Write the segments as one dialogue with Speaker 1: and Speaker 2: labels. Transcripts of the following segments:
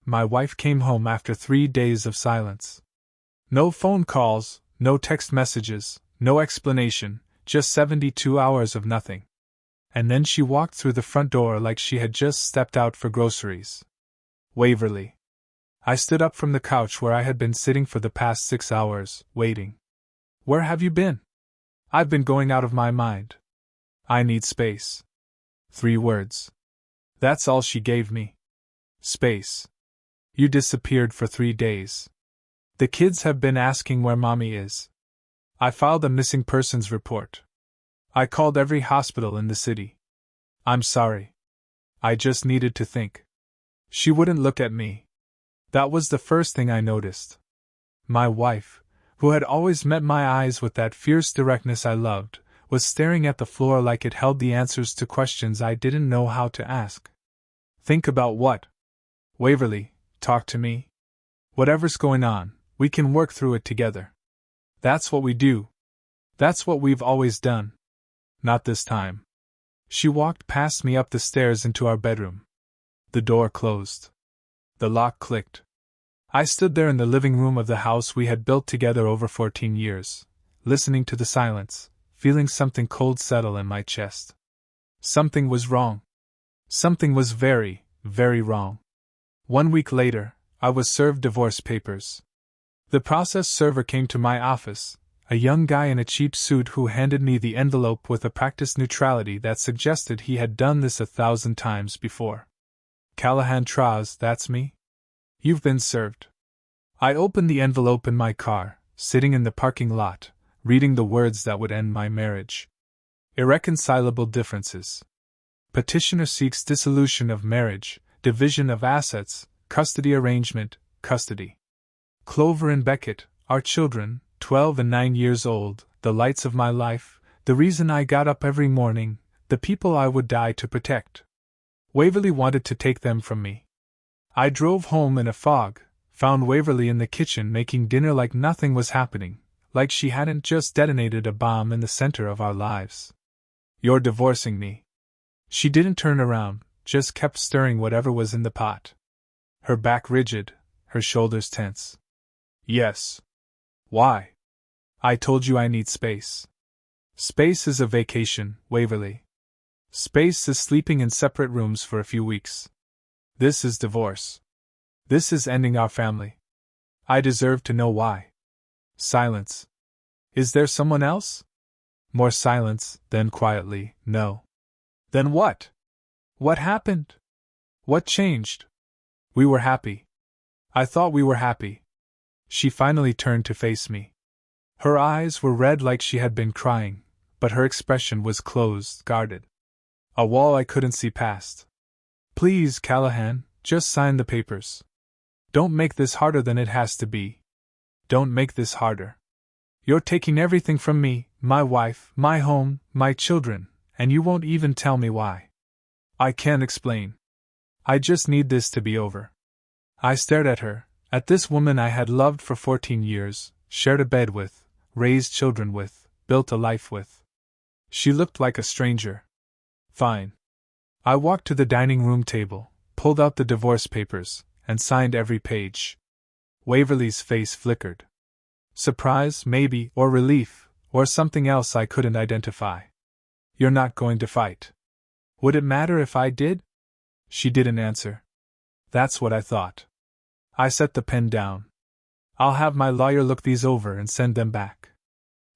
Speaker 1: my wife came home after 3 days of silence. No phone calls, no text messages, no explanation, just 72 hours of nothing. And then she walked through the front door like she had just stepped out for groceries. Waverly. I stood up from the couch where I had been sitting for the past 6 hours, waiting. Where have you been? I've been going out of my mind. I need space. 3 words. That's all she gave me. Space. You disappeared for 3 days. The kids have been asking where Mommy is. I filed a missing persons report. I called every hospital in the city. I'm sorry. I just needed to think. She wouldn't look at me. That was the first thing I noticed. My wife, who had always met my eyes with that fierce directness I loved, was staring at the floor like it held the answers to questions I didn't know how to ask. Think about what? Waverly, talk to me. Whatever's going on, we can work through it together. That's what we do. That's what we've always done. Not this time. She walked past me up the stairs into our bedroom. The door closed. The lock clicked. I stood there in the living room of the house we had built together over 14 years, listening to the silence, feeling something cold settle in my chest. Something was wrong. Something was very, very wrong. 1 week later, I was served divorce papers. The process server came to my office, a young guy in a cheap suit who handed me the envelope with a practiced neutrality that suggested he had done this 1,000 times before. Callahan Traz, that's me? You've been served. I opened the envelope in my car, sitting in the parking lot, reading the words that would end my marriage. Irreconcilable differences. Petitioner seeks dissolution of marriage, division of assets, custody arrangement, custody. Clover and Beckett, our children, 12 and 9 years old, the lights of my life, the reason I got up every morning, the people I would die to protect. Waverly wanted to take them from me. I drove home in a fog, found Waverly in the kitchen making dinner like nothing was happening, like she hadn't just detonated a bomb in the center of our lives. You're divorcing me. She didn't turn around, just kept stirring whatever was in the pot. Her back rigid, her shoulders tense. Yes. Why? I told you I need space. Space is a vacation, Waverly. Space is sleeping in separate rooms for a few weeks. This is divorce. This is ending our family. I deserve to know why. Silence. Is there someone else? More silence, then quietly, no. Then what? What happened? What changed? We were happy. I thought we were happy. She finally turned to face me. Her eyes were red like she had been crying, but her expression was closed, guarded. A wall I couldn't see past. Please, Callahan, just sign the papers. Don't make this harder than it has to be. Don't make this harder. You're taking everything from me, my wife, my home, my children, and you won't even tell me why. I can't explain. I just need this to be over. I stared at her, at this woman I had loved for 14 years, shared a bed with, raised children with, built a life with. She looked like a stranger. Fine. I walked to the dining room table, pulled out the divorce papers, and signed every page. Waverly's face flickered. Surprise, maybe, or relief, or something else I couldn't identify. You're not going to fight. Would it matter if I did? She didn't answer. That's what I thought. I set the pen down. I'll have my lawyer look these over and send them back.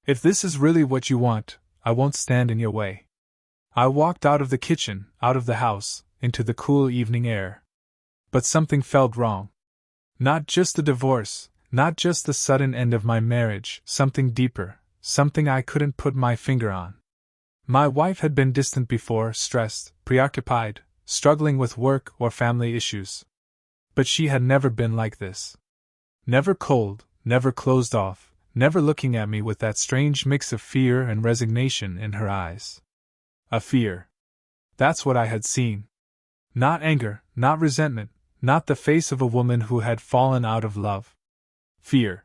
Speaker 1: If this is really what you want, I won't stand in your way. I walked out of the kitchen, out of the house, into the cool evening air. But something felt wrong. Not just the divorce, not just the sudden end of my marriage, something deeper, something I couldn't put my finger on. My wife had been distant before, stressed, preoccupied, struggling with work or family issues. But she had never been like this. Never cold, never closed off, never looking at me with that strange mix of fear and resignation in her eyes. A fear. That's what I had seen. Not anger, not resentment, not the face of a woman who had fallen out of love. Fear.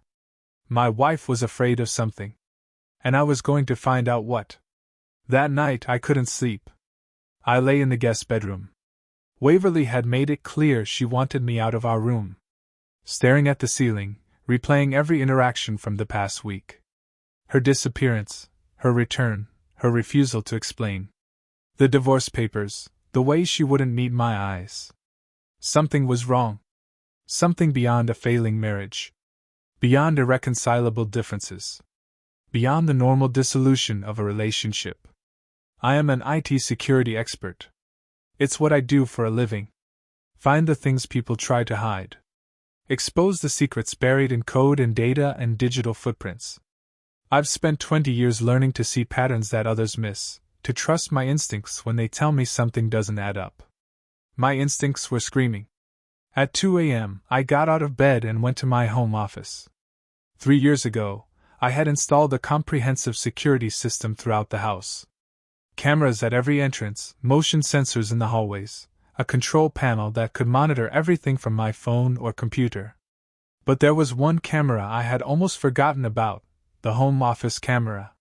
Speaker 1: My wife was afraid of something. And I was going to find out what. That night I couldn't sleep. I lay in the guest bedroom. Waverly had made it clear she wanted me out of our room. Staring at the ceiling, replaying every interaction from the past week. Her disappearance, her return, her refusal to explain. The divorce papers, the way she wouldn't meet my eyes. Something was wrong. Something beyond a failing marriage. Beyond irreconcilable differences. Beyond the normal dissolution of a relationship. I am an IT security expert. It's what I do for a living. Find the things people try to hide. Expose the secrets buried in code and data and digital footprints. I've spent 20 years learning to see patterns that others miss, to trust my instincts when they tell me something doesn't add up. My instincts were screaming. At 2 a.m., I got out of bed and went to my home office. 3 years ago, I had installed a comprehensive security system throughout the house. Cameras at every entrance, motion sensors in the hallways, a control panel that could monitor everything from my phone or computer. But there was one camera I had almost forgotten about, the home office camera.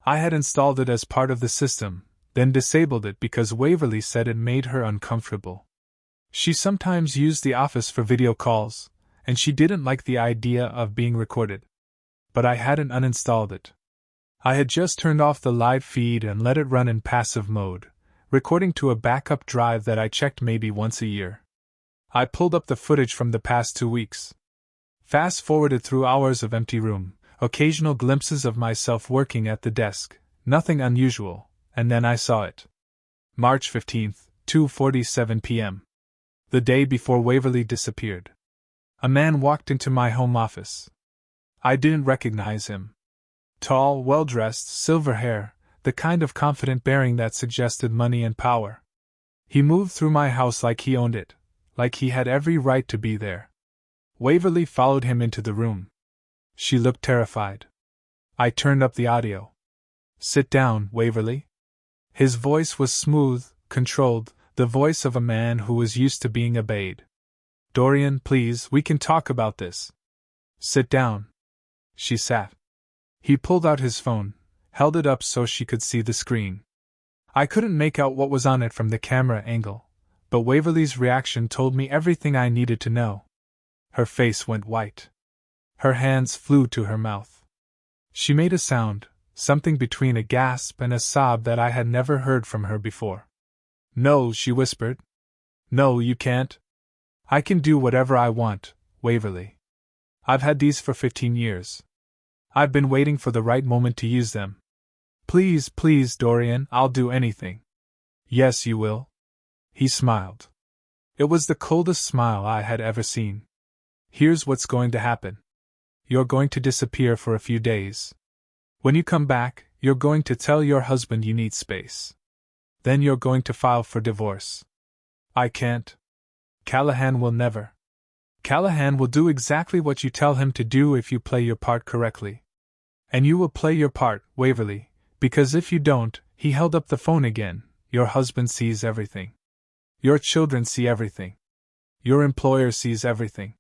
Speaker 1: I had installed it as part of the system, then disabled it because Waverly said it made her uncomfortable. She sometimes used the office for video calls, and she didn't like the idea of being recorded. But I hadn't uninstalled it. I had just turned off the live feed and let it run in passive mode, recording to a backup drive that I checked maybe once a year. I pulled up the footage from the past 2 weeks. Fast-forwarded through hours of empty room, occasional glimpses of myself working at the desk, nothing unusual, and then I saw it. March 15th, 2:47 p.m. The day before Waverly disappeared. A man walked into my home office. I didn't recognize him. Tall, well-dressed, silver hair, the kind of confident bearing that suggested money and power. He moved through my house like he owned it, like he had every right to be there. Waverly followed him into the room. She looked terrified. I turned up the audio. "Sit down, Waverly." His voice was smooth, controlled, the voice of a man who was used to being obeyed. "Dorian, please, we can talk about this." "Sit down." She sat. He pulled out his phone, held it up so she could see the screen. I couldn't make out what was on it from the camera angle, but Waverly's reaction told me everything I needed to know. Her face went white. Her hands flew to her mouth. She made a sound, something between a gasp and a sob that I had never heard from her before. "No," she whispered. "No, you can't. I can do whatever I want, Waverly. I've had these for 15 years. I've been waiting for the right moment to use them. Please, please, Dorian, I'll do anything." "Yes, you will." He smiled. It was the coldest smile I had ever seen. "Here's what's going to happen. You're going to disappear for a few days. When you come back, you're going to tell your husband you need space. Then you're going to file for divorce." "I can't. Callahan will never." "Callahan will do exactly what you tell him to do if you play your part correctly. And you will play your part, Waverly, because if you don't," he held up the phone again, "your husband sees everything. Your children see everything. Your employer sees everything.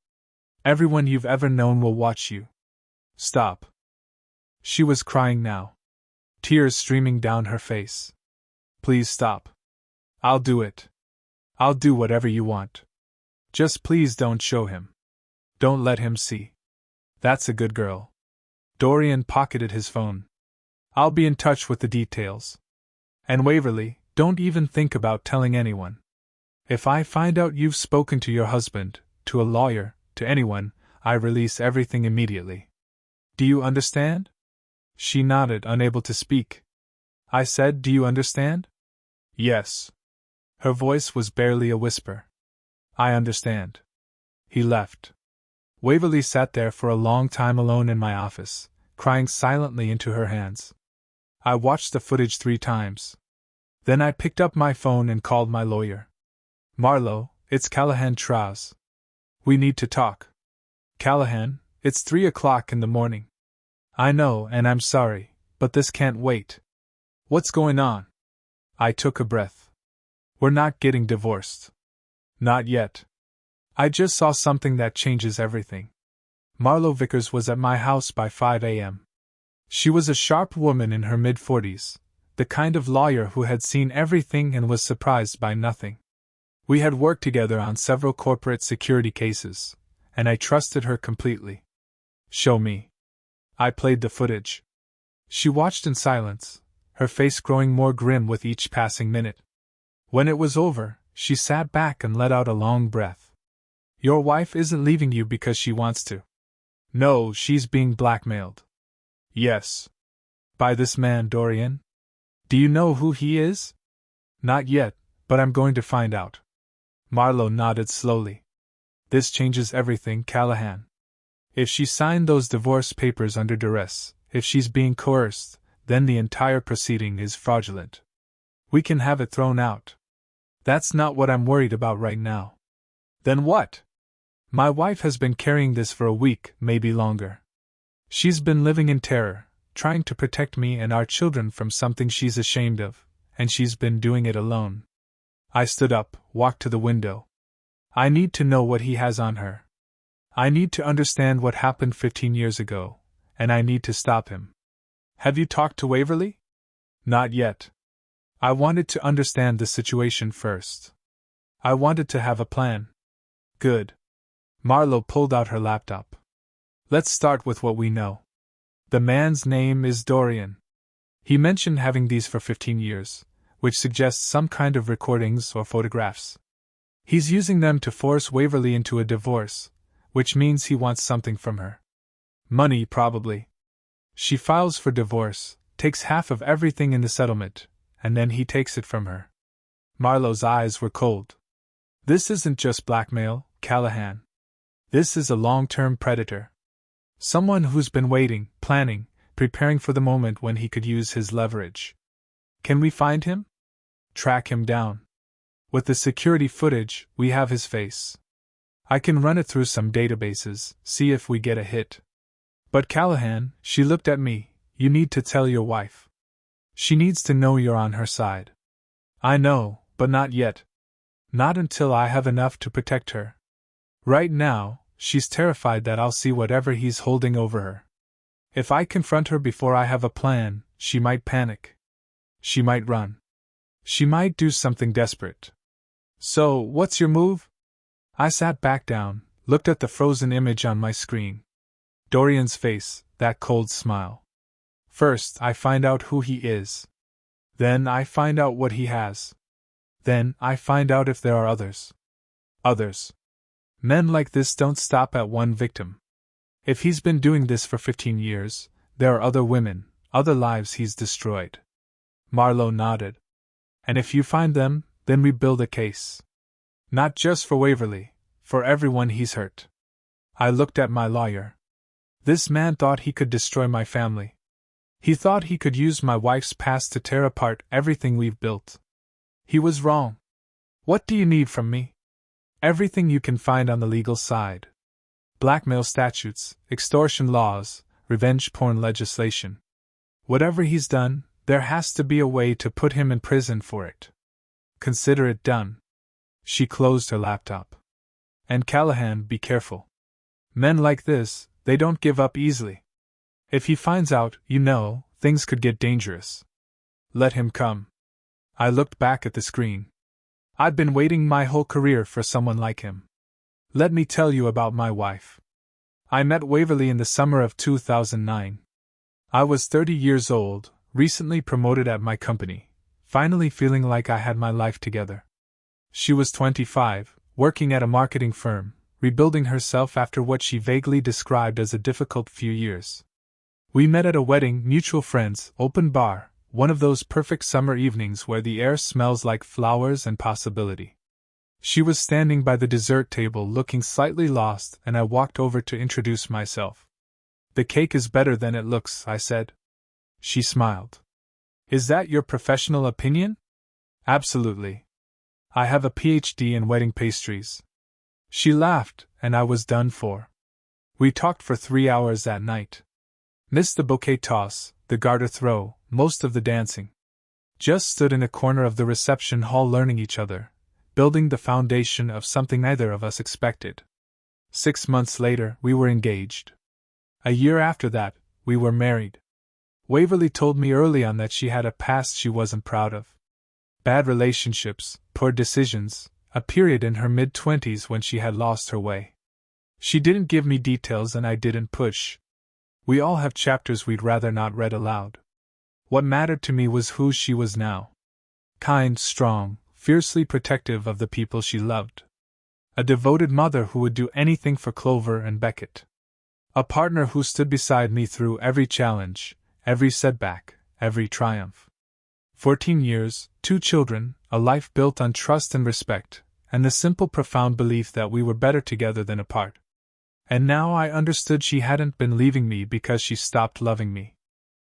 Speaker 1: Everyone you've ever known will watch you. Stop." She was crying now. Tears streaming down her face. "Please stop. I'll do it. I'll do whatever you want. Just please don't show him. Don't let him see. That's a good girl." Dorian pocketed his phone. "I'll be in touch with the details. And Waverly, don't even think about telling anyone. If I find out you've spoken to your husband, to a lawyer, to anyone, I release everything immediately. Do you understand?" She nodded, unable to speak. I said, "Do you understand?" "Yes." Her voice was barely a whisper. "I understand." He left. Waverly sat there for a long time alone in my office, crying silently into her hands. I watched the footage 3 times. Then I picked up my phone and called my lawyer. "Marlowe, it's Callahan Traz. We need to talk." "Callahan, it's 3 o'clock in the morning." "I know, and I'm sorry, but this can't wait." "What's going on?" I took a breath. "We're not getting divorced." "Not yet. I just saw something that changes everything." Marlowe Vickers was at my house by 5 a.m. She was a sharp woman in her mid-40s, the kind of lawyer who had seen everything and was surprised by nothing. We had worked together on several corporate security cases, and I trusted her completely. Show me. I played the footage. She watched in silence, her face growing more grim with each passing minute. When it was over, she sat back and let out a long breath. Your wife isn't leaving you because she wants to. No, she's being blackmailed. Yes. By this man, Dorian? Do you know who he is? Not yet, but I'm going to find out. Marlowe nodded slowly. This changes everything, Callahan. If she signed those divorce papers under duress, if she's being coerced, then the entire proceeding is fraudulent. We can have it thrown out. That's not what I'm worried about right now. Then what? My wife has been carrying this for a week, maybe longer. She's been living in terror, trying to protect me and our children from something she's ashamed of, and she's been doing it alone. I stood up, walked to the window. I need to know what he has on her. I need to understand what happened 15 years ago, and I need to stop him. Have you talked to Waverly? Not yet. I wanted to understand the situation first. I wanted to have a plan. Good. Marlowe pulled out her laptop. Let's start with what we know. The man's name is Dorian. He mentioned having these for 15 years, which suggests some kind of recordings or photographs. He's using them to force Waverly into a divorce, which means he wants something from her. Money, probably. She files for divorce, takes half of everything in the settlement, and then he takes it from her. Marlowe's eyes were cold. This isn't just blackmail, Callahan. This is a long-term predator. Someone who's been waiting, planning, preparing for the moment when he could use his leverage. Can we find him? Track him down. With the security footage, we have his face. I can run it through some databases, see if we get a hit. But Callahan, she looked at me, you need to tell your wife. She needs to know you're on her side. I know, but not yet. Not until I have enough to protect her. Right now, she's terrified that I'll see whatever he's holding over her. If I confront her before I have a plan, she might panic. She might run. She might do something desperate. So, what's your move? I sat back down, looked at the frozen image on my screen. Dorian's face, that cold smile. First, I find out who he is. Then I find out what he has. Then I find out if there are others. Others. Men like this don't stop at one victim. If he's been doing this for 15 years, there are other women, other lives he's destroyed. Marlowe nodded. And if you find them, then we build a case. Not just for Waverly, for everyone he's hurt. I looked at my lawyer. This man thought he could destroy my family. He thought he could use my wife's past to tear apart everything we've built. He was wrong. What do you need from me? Everything you can find on the legal side. Blackmail statutes, extortion laws, revenge porn legislation. Whatever he's done, there has to be a way to put him in prison for it. Consider it done. She closed her laptop. And Callahan, be careful. Men like this, they don't give up easily. If he finds out, things could get dangerous. Let him come. I looked back at the screen. I'd been waiting my whole career for someone like him. Let me tell you about my wife. I met Waverly in the summer of 2009. I was 30 years old, recently promoted at my company, finally feeling like I had my life together. She was 25, working at a marketing firm, rebuilding herself after what she vaguely described as a difficult few years. We met at a wedding, mutual friends, open bar, one of those perfect summer evenings where the air smells like flowers and possibility. She was standing by the dessert table looking slightly lost, and I walked over to introduce myself. The cake is better than it looks, I said. She smiled. Is that your professional opinion? Absolutely. I have a PhD in wedding pastries. She laughed, and I was done for. We talked for 3 hours that night. Missed the bouquet toss, the garter throw, most of the dancing. Just stood in a corner of the reception hall learning each other, building the foundation of something neither of us expected. 6 months later, we were engaged. A year after that, we were married. Waverly told me early on that she had a past she wasn't proud of. Bad relationships, poor decisions, a period in her mid-20s when she had lost her way. She didn't give me details and I didn't push. We all have chapters we'd rather not read aloud. What mattered to me was who she was now. Kind, strong, fiercely protective of the people she loved. A devoted mother who would do anything for Clover and Beckett. A partner who stood beside me through every challenge, every setback, every triumph. 14 years, 2 children, a life built on trust and respect, and the simple profound belief that we were better together than apart. And now I understood she hadn't been leaving me because she stopped loving me.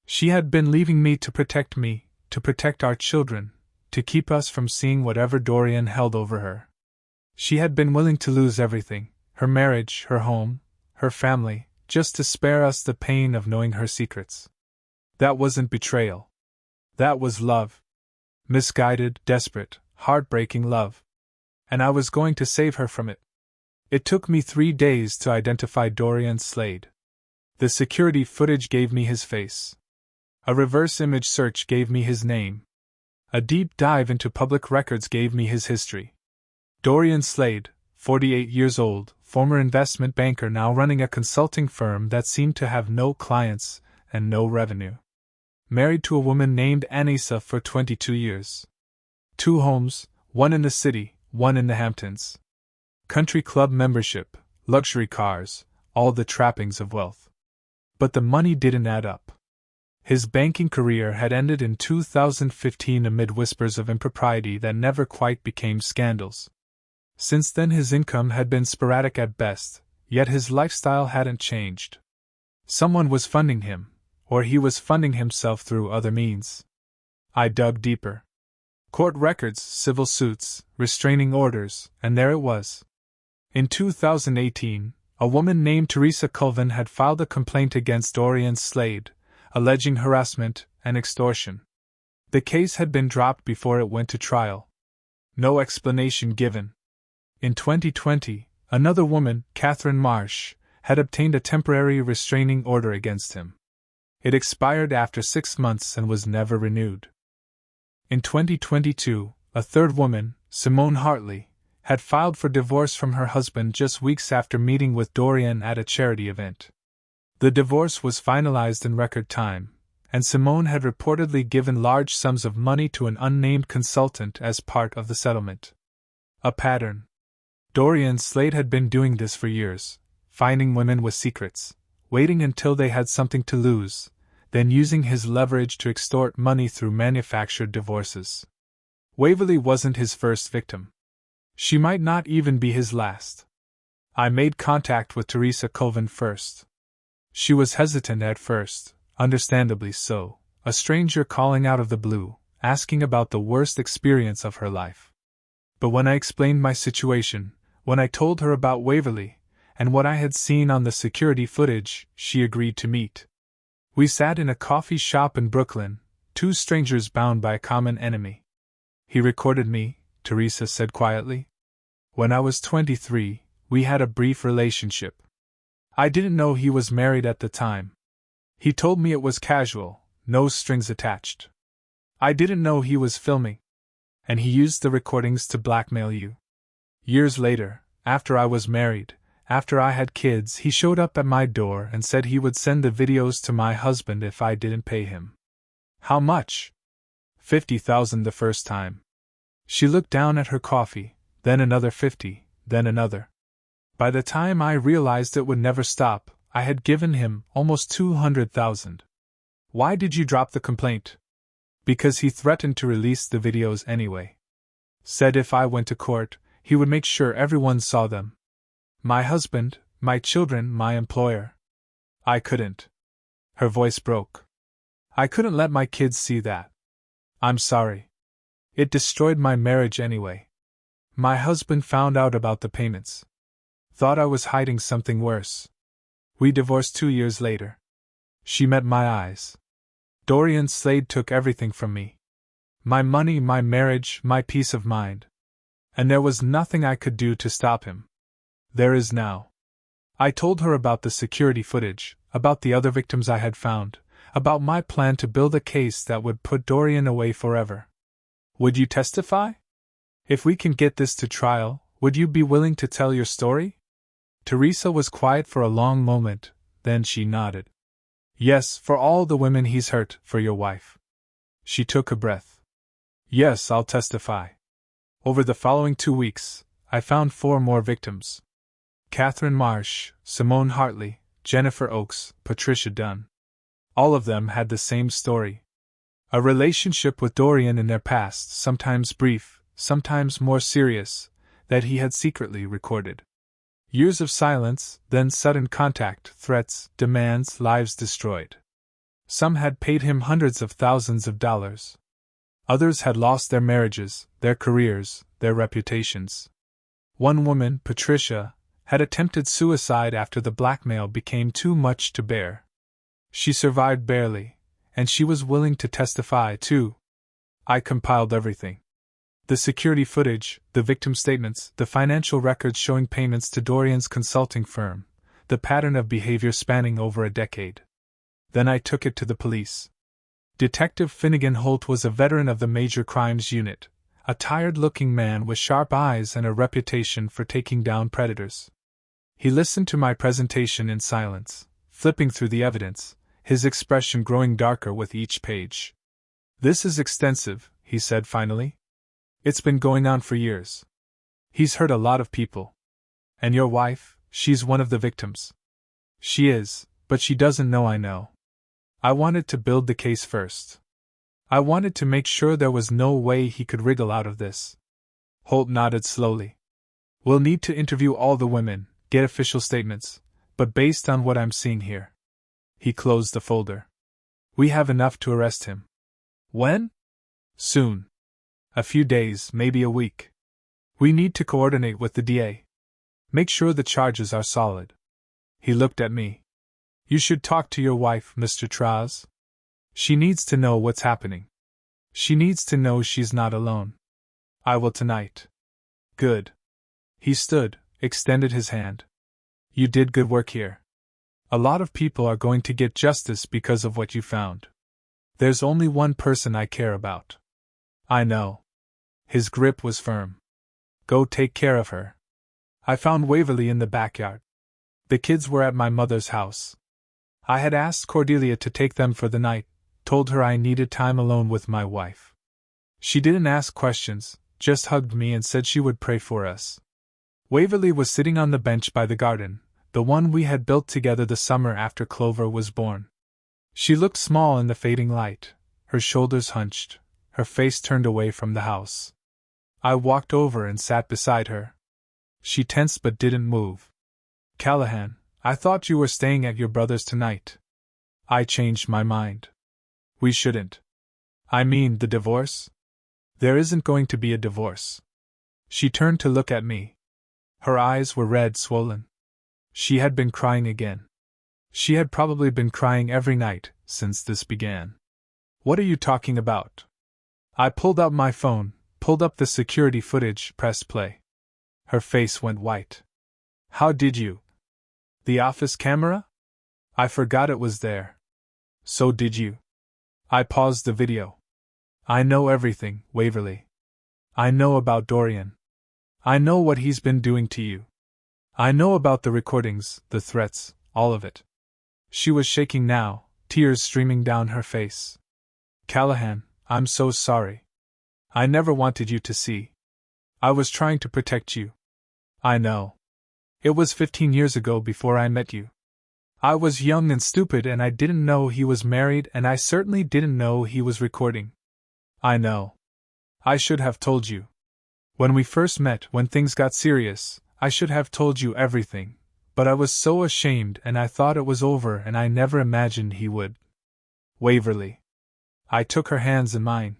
Speaker 1: She had been leaving me, to protect our children, to keep us from seeing whatever Dorian held over her. She had been willing to lose everything, her marriage, her home, her family, just to spare us the pain of knowing her secrets. That wasn't betrayal. That was love. Misguided, desperate, heartbreaking love. And I was going to save her from it. It took me 3 days to identify Dorian Slade. The security footage gave me his face. A reverse image search gave me his name. A deep dive into public records gave me his history. Dorian Slade, 48 years old, former investment banker now running a consulting firm that seemed to have no clients and no revenue. Married to a woman named Anissa for 22 years. 2 homes, one in the city, one in the Hamptons. Country club membership, luxury cars, all the trappings of wealth. But the money didn't add up. His banking career had ended in 2015 amid whispers of impropriety that never quite became scandals. Since then his income had been sporadic at best, yet his lifestyle hadn't changed. Someone was funding him, or he was funding himself through other means. I dug deeper. Court records, civil suits, restraining orders, and there it was. In 2018, a woman named Teresa Colvin had filed a complaint against Dorian Slade, alleging harassment and extortion. The case had been dropped before it went to trial. No explanation given. In 2020, another woman, Catherine Marsh, had obtained a temporary restraining order against him. It expired after 6 months and was never renewed. In 2022, a third woman, Simone Hartley, had filed for divorce from her husband just weeks after meeting with Dorian at a charity event. The divorce was finalized in record time, and Simone had reportedly given large sums of money to an unnamed consultant as part of the settlement. A pattern. Dorian Slade had been doing this for years, finding women with secrets, waiting until they had something to lose, then using his leverage to extort money through manufactured divorces. Waverly wasn't his first victim. She might not even be his last. I made contact with Teresa Colvin first. She was hesitant at first, understandably so, a stranger calling out of the blue, asking about the worst experience of her life. But when I explained my situation, when I told her about Waverly, and what I had seen on the security footage, she agreed to meet. We sat in a coffee shop in Brooklyn, 2 strangers bound by a common enemy. He recorded me, Teresa said quietly. When I was 23, we had a brief relationship. I didn't know he was married at the time. He told me it was casual, no strings attached. I didn't know he was filming. And he used the recordings to blackmail you. Years later, after I was married, after I had kids, he showed up at my door and said he would send the videos to my husband if I didn't pay him. How much? $50,000 the first time. She looked down at her coffee, then another 50, then another. By the time I realized it would never stop, I had given him almost $200,000. Why did you drop the complaint? Because he threatened to release the videos anyway. Said if I went to court, he would make sure everyone saw them. My husband, my children, my employer. I couldn't. Her voice broke. I couldn't let my kids see that. I'm sorry. It destroyed my marriage anyway. My husband found out about the payments. Thought I was hiding something worse. We divorced 2 years later. She met my eyes. Dorian Slade took everything from me. My money, my marriage, my peace of mind. And there was nothing I could do to stop him. There is now. I told her about the security footage, about the other victims I had found, about my plan to build a case that would put Dorian away forever. Would you testify? If we can get this to trial, would you be willing to tell your story? Teresa was quiet for a long moment, then she nodded. Yes, for all the women he's hurt, for your wife. She took a breath. Yes, I'll testify. Over the following 2 weeks, I found 4 more victims. Catherine Marsh, Simone Hartley, Jennifer Oakes, Patricia Dunn. All of them had the same story. A relationship with Dorian in their past, sometimes brief, sometimes more serious, that he had secretly recorded. Years of silence, then sudden contact, threats, demands, lives destroyed. Some had paid him hundreds of thousands of dollars. Others had lost their marriages, their careers, their reputations. One woman, Patricia, had attempted suicide after the blackmail became too much to bear. She survived barely, and she was willing to testify, too. I compiled everything. The security footage, the victim statements, the financial records showing payments to Dorian's consulting firm, the pattern of behavior spanning over a decade. Then I took it to the police. Detective Finnegan Holt was a veteran of the Major Crimes Unit, a tired-looking man with sharp eyes and a reputation for taking down predators. He listened to my presentation in silence, flipping through the evidence, his expression growing darker with each page. This is extensive, he said finally. It's been going on for years. He's hurt a lot of people. And your wife, she's one of the victims. She is, but she doesn't know I know. I wanted to build the case first. I wanted to make sure there was no way he could wriggle out of this. Holt nodded slowly. We'll need to interview all the women, get official statements, but based on what I'm seeing here. He closed the folder. We have enough to arrest him. When? Soon. A few days, maybe a week. We need to coordinate with the DA. Make sure the charges are solid. He looked at me. You should talk to your wife, Mr. Traz. She needs to know what's happening. She needs to know she's not alone. I will tonight. Good. He stood, extended his hand. You did good work here. A lot of people are going to get justice because of what you found. There's only one person I care about. I know. His grip was firm. Go take care of her. I found Waverly in the backyard. The kids were at my mother's house. I had asked Cordelia to take them for the night, told her I needed time alone with my wife. She didn't ask questions, just hugged me and said she would pray for us. Waverly was sitting on the bench by the garden, the one we had built together the summer after Clover was born. She looked small in the fading light, her shoulders hunched, her face turned away from the house. I walked over and sat beside her. She tensed but didn't move. Callahan, I thought you were staying at your brother's tonight. I changed my mind. We shouldn't. I mean, the divorce? There isn't going to be a divorce. She turned to look at me. Her eyes were red, swollen. She had been crying again. She had probably been crying every night since this began. What are you talking about? I pulled out my phone, pulled up the security footage, pressed play. Her face went white. How did you? The office camera? I forgot it was there. So did you. I paused the video. I know everything, Waverly. I know about Dorian. I know what he's been doing to you. I know about the recordings, the threats, all of it. She was shaking now, tears streaming down her face. Callahan, I'm so sorry. I never wanted you to see. I was trying to protect you. I know. It was 15 years ago before I met you. I was young and stupid and I didn't know he was married and I certainly didn't know he was recording. I know. I should have told you. When we first met, when things got serious, I should have told you everything, but I was so ashamed and I thought it was over and I never imagined he would. Waverly. I took her hands in mine.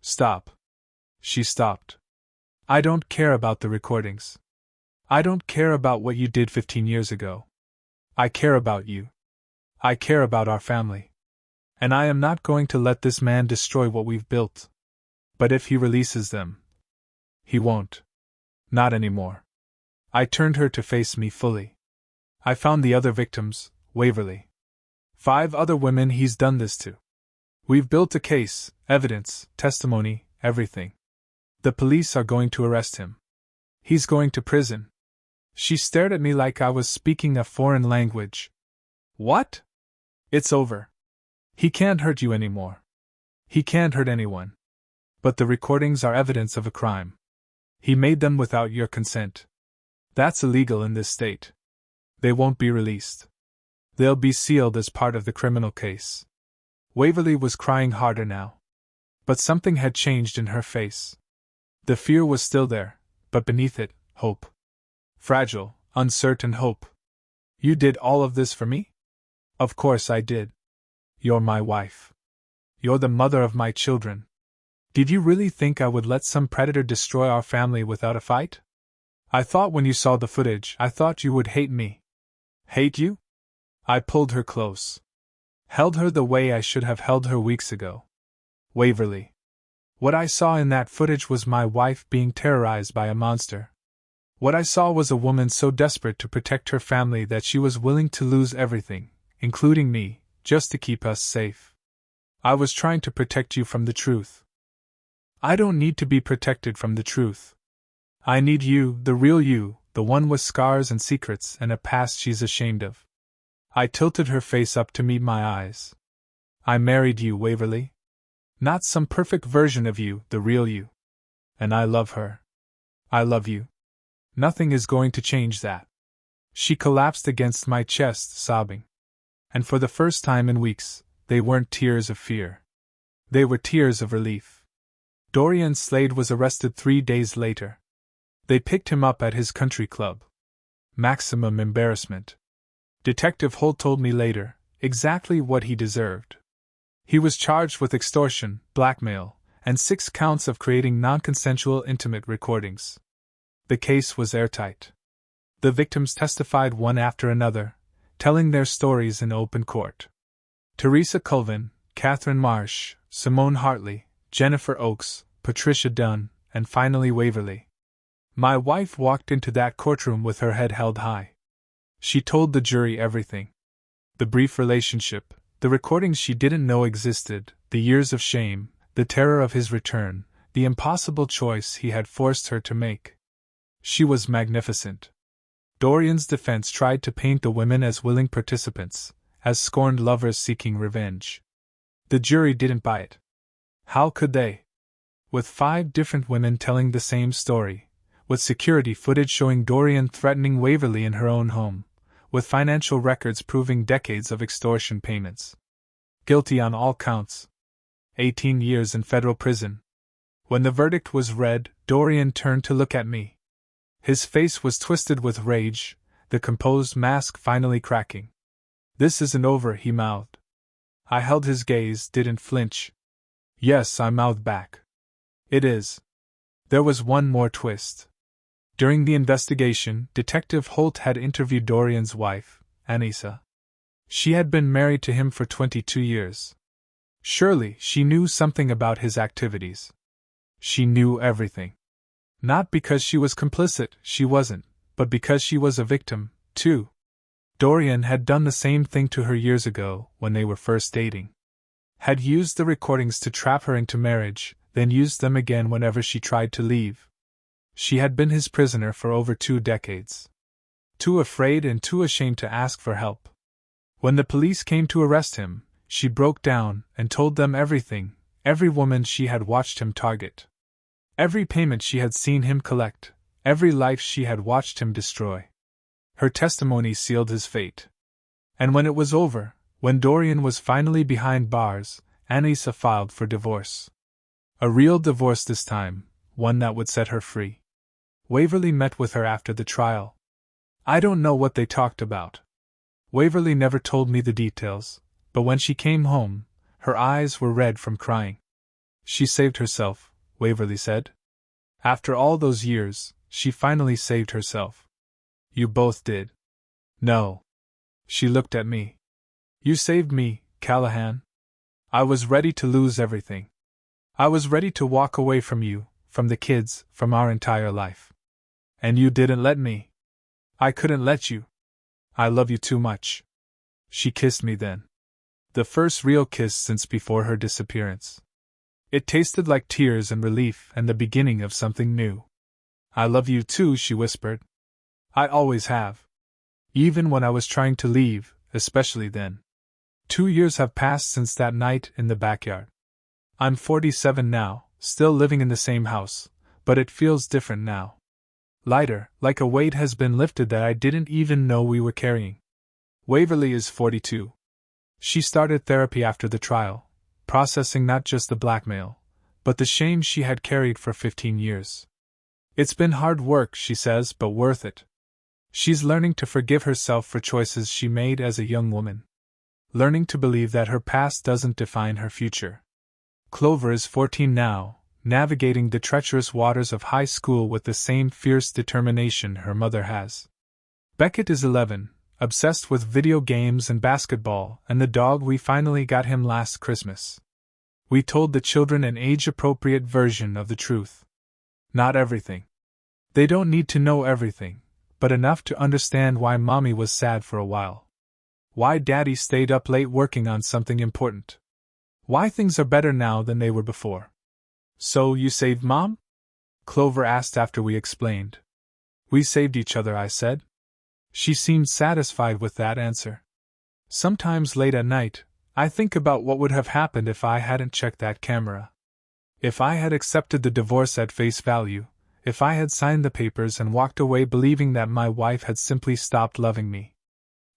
Speaker 1: Stop. She stopped. I don't care about the recordings. I don't care about what you did 15 years ago. I care about you. I care about our family. And I am not going to let this man destroy what we've built. But if he releases them, he won't. Not anymore. I turned her to face me fully. I found the other victims, Waverly. 5 other women he's done this to. We've built a case, evidence, testimony, everything. The police are going to arrest him. He's going to prison. She stared at me like I was speaking a foreign language. What? It's over. He can't hurt you anymore. He can't hurt anyone. But the recordings are evidence of a crime. He made them without your consent. That's illegal in this state. They won't be released. They'll be sealed as part of the criminal case. Waverly was crying harder now. But something had changed in her face. The fear was still there, but beneath it, hope. Fragile, uncertain hope. You did all of this for me? Of course I did. You're my wife. You're the mother of my children. Did you really think I would let some predator destroy our family without a fight? I thought when you saw the footage, I thought you would hate me. Hate you? I pulled her close. Held her the way I should have held her weeks ago. Waverly. What I saw in that footage was my wife being terrorized by a monster. What I saw was a woman so desperate to protect her family that she was willing to lose everything, including me, just to keep us safe. I was trying to protect you from the truth. I don't need to be protected from the truth. I need you, the real you, the one with scars and secrets and a past she's ashamed of. I tilted her face up to meet my eyes. I married you, Waverly. Not some perfect version of you, the real you. And I love her. I love you. Nothing is going to change that. She collapsed against my chest, sobbing. And for the first time in weeks, they weren't tears of fear. They were tears of relief. Dorian Slade was arrested 3 days later. They picked him up at his country club. Maximum embarrassment. Detective Holt told me later exactly what he deserved. He was charged with extortion, blackmail, and 6 counts of creating non-consensual intimate recordings. The case was airtight. The victims testified one after another, telling their stories in open court. Teresa Colvin, Catherine Marsh, Simone Hartley, Jennifer Oakes, Patricia Dunn, and finally Waverly. My wife walked into that courtroom with her head held high. She told the jury everything. The brief relationship, the recordings she didn't know existed, the years of shame, the terror of his return, the impossible choice he had forced her to make. She was magnificent. Dorian's defense tried to paint the women as willing participants, as scorned lovers seeking revenge. The jury didn't buy it. How could they? With 5 different women telling the same story, with security footage showing Dorian threatening Waverly in her own home, with financial records proving decades of extortion payments. Guilty on all counts. 18 years in federal prison. When the verdict was read, Dorian turned to look at me. His face was twisted with rage, the composed mask finally cracking. This isn't over, he mouthed. I held his gaze, didn't flinch. Yes, I mouthed back. It is. There was one more twist. During the investigation, Detective Holt had interviewed Dorian's wife, Anissa. She had been married to him for 22 years. Surely, she knew something about his activities. She knew everything. Not because she was complicit, she wasn't, but because she was a victim, too. Dorian had done the same thing to her years ago, when they were first dating. Had used the recordings to trap her into marriage, then used them again whenever she tried to leave. She had been his prisoner for over 2 decades. Too afraid and too ashamed to ask for help. When the police came to arrest him, she broke down and told them everything, every woman she had watched him target. Every payment she had seen him collect, every life she had watched him destroy. Her testimony sealed his fate. And when it was over, when Dorian was finally behind bars, Anissa filed for divorce. A real divorce this time, one that would set her free. Waverly met with her after the trial. I don't know what they talked about. Waverly never told me the details, but when she came home, her eyes were red from crying. She saved herself, Waverly said. After all those years, she finally saved herself. You both did. No. She looked at me. You saved me, Callahan. I was ready to lose everything. I was ready to walk away from you, from the kids, from our entire life. And you didn't let me. I couldn't let you. I love you too much. She kissed me then. The first real kiss since before her disappearance. It tasted like tears and relief and the beginning of something new. I love you too, she whispered. I always have. Even when I was trying to leave, especially then. 2 years have passed since that night in the backyard. I'm 47 now, still living in the same house, but it feels different now. Lighter, like a weight has been lifted that I didn't even know we were carrying. Waverly is 42. She started therapy after the trial, processing not just the blackmail, but the shame she had carried for 15 years. It's been hard work, she says, but worth it. She's learning to forgive herself for choices she made as a young woman. Learning to believe that her past doesn't define her future. Clover is 14 now, navigating the treacherous waters of high school with the same fierce determination her mother has. Beckett is 11, obsessed with video games and basketball and the dog we finally got him last Christmas. We told the children an age-appropriate version of the truth. Not everything. They don't need to know everything, but enough to understand why Mommy was sad for a while. Why Daddy stayed up late working on something important. Why things are better now than they were before. So, you saved Mom? Clover asked after we explained. We saved each other, I said. She seemed satisfied with that answer. Sometimes late at night, I think about what would have happened if I hadn't checked that camera. If I had accepted the divorce at face value, if I had signed the papers and walked away believing that my wife had simply stopped loving me.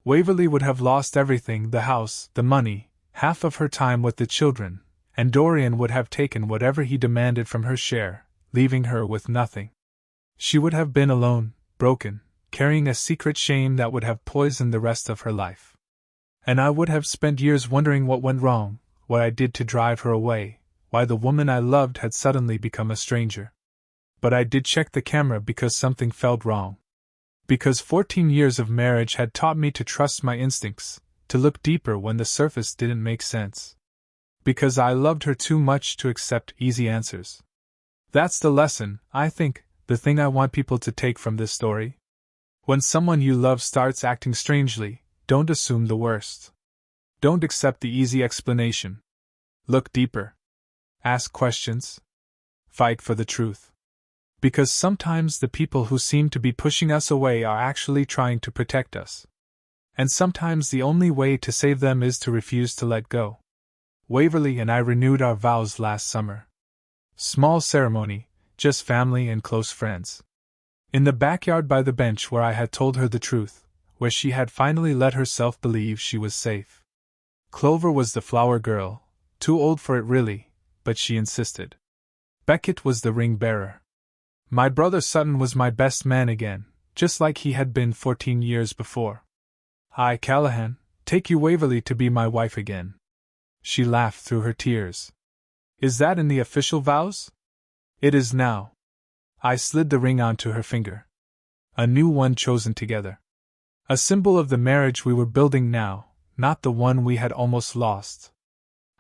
Speaker 1: Waverly would have lost everything, the house, the money, half of her time with the children, and Dorian would have taken whatever he demanded from her share, leaving her with nothing. She would have been alone, broken, carrying a secret shame that would have poisoned the rest of her life. And I would have spent years wondering what went wrong, what I did to drive her away, why the woman I loved had suddenly become a stranger. But I did check the camera because something felt wrong. Because 14 years of marriage had taught me to trust my instincts, to look deeper when the surface didn't make sense. Because I loved her too much to accept easy answers. That's the lesson, I think, the thing I want people to take from this story. When someone you love starts acting strangely, don't assume the worst. Don't accept the easy explanation. Look deeper. Ask questions. Fight for the truth. Because sometimes the people who seem to be pushing us away are actually trying to protect us. And sometimes the only way to save them is to refuse to let go. Waverly and I renewed our vows last summer. Small ceremony, just family and close friends. In the backyard by the bench where I had told her the truth, where she had finally let herself believe she was safe. Clover was the flower girl, too old for it really, but she insisted. Beckett was the ring bearer. My brother Sutton was my best man again, just like he had been 14 years before. I, Callahan, take you Waverly to be my wife again. She laughed through her tears. Is that in the official vows? It is now. I slid the ring onto her finger. A new one chosen together. A symbol of the marriage we were building now, not the one we had almost lost.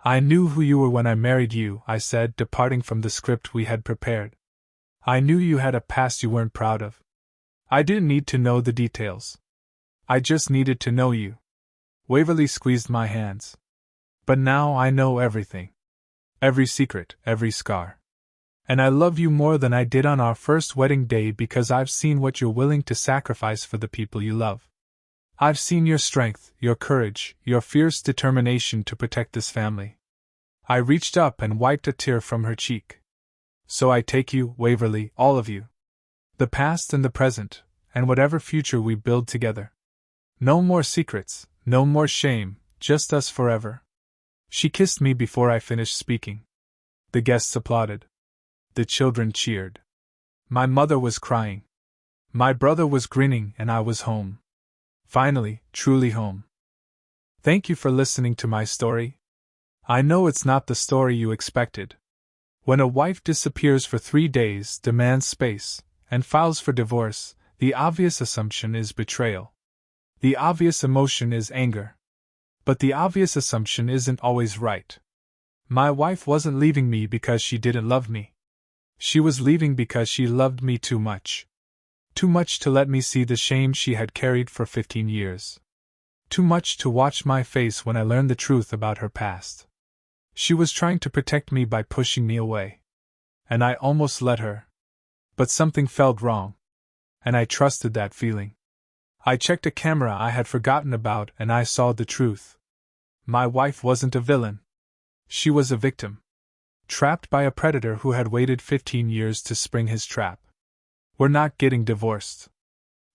Speaker 1: I knew who you were when I married you, I said, departing from the script we had prepared. I knew you had a past you weren't proud of. I didn't need to know the details. I just needed to know you. Waverly squeezed my hands. But now I know everything. Every secret, every scar. And I love you more than I did on our first wedding day because I've seen what you're willing to sacrifice for the people you love. I've seen your strength, your courage, your fierce determination to protect this family. I reached up and wiped a tear from her cheek. So I take you, Waverly, all of you. The past and the present, and whatever future we build together. No more secrets, no more shame, just us forever. She kissed me before I finished speaking. The guests applauded. The children cheered. My mother was crying. My brother was grinning and I was home. Finally, truly home. Thank you for listening to my story. I know it's not the story you expected. When a wife disappears for 3 days, demands space, and files for divorce, the obvious assumption is betrayal. The obvious emotion is anger. But the obvious assumption isn't always right. My wife wasn't leaving me because she didn't love me. She was leaving because she loved me too much. Too much to let me see the shame she had carried for 15 years. Too much to watch my face when I learned the truth about her past. She was trying to protect me by pushing me away. And I almost let her. But something felt wrong. And I trusted that feeling. I checked a camera I had forgotten about and I saw the truth. My wife wasn't a villain. She was a victim. Trapped by a predator who had waited 15 years to spring his trap. We're not getting divorced.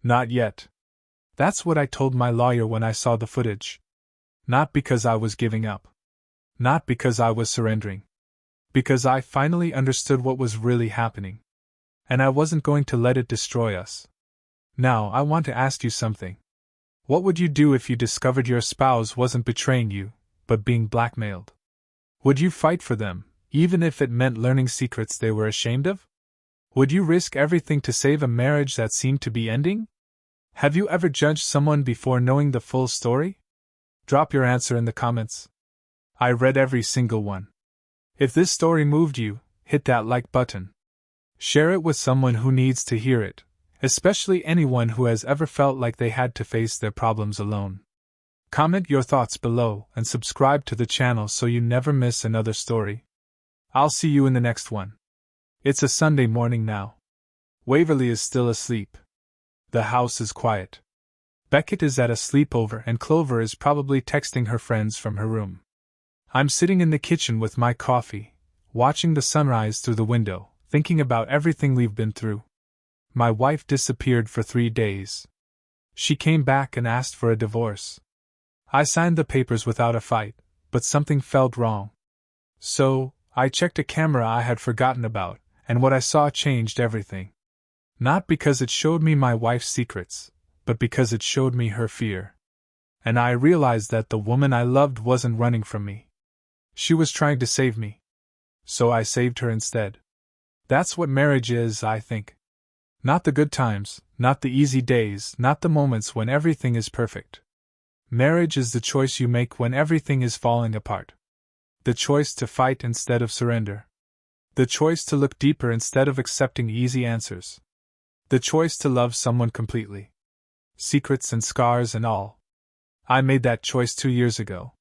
Speaker 1: Not yet. That's what I told my lawyer when I saw the footage. Not because I was giving up. Not because I was surrendering. Because I finally understood what was really happening. And I wasn't going to let it destroy us. Now, I want to ask you something. What would you do if you discovered your spouse wasn't betraying you, but being blackmailed? Would you fight for them, even if it meant learning secrets they were ashamed of? Would you risk everything to save a marriage that seemed to be ending? Have you ever judged someone before knowing the full story? Drop your answer in the comments. I read every single one. If this story moved you, hit that like button. Share it with someone who needs to hear it, especially anyone who has ever felt like they had to face their problems alone. Comment your thoughts below and subscribe to the channel so you never miss another story. I'll see you in the next one. It's a Sunday morning now. Waverly is still asleep. The house is quiet. Beckett is at a sleepover and Clover is probably texting her friends from her room. I'm sitting in the kitchen with my coffee, watching the sunrise through the window, thinking about everything we've been through. My wife disappeared for 3 days. She came back and asked for a divorce. I signed the papers without a fight, but something felt wrong. So, I checked a camera I had forgotten about, and what I saw changed everything. Not because it showed me my wife's secrets, but because it showed me her fear. And I realized that the woman I loved wasn't running from me. She was trying to save me. So I saved her instead. That's what marriage is, I think. Not the good times, not the easy days, not the moments when everything is perfect. Marriage is the choice you make when everything is falling apart. The choice to fight instead of surrender. The choice to look deeper instead of accepting easy answers. The choice to love someone completely. Secrets and scars and all. I made that choice 2 years ago.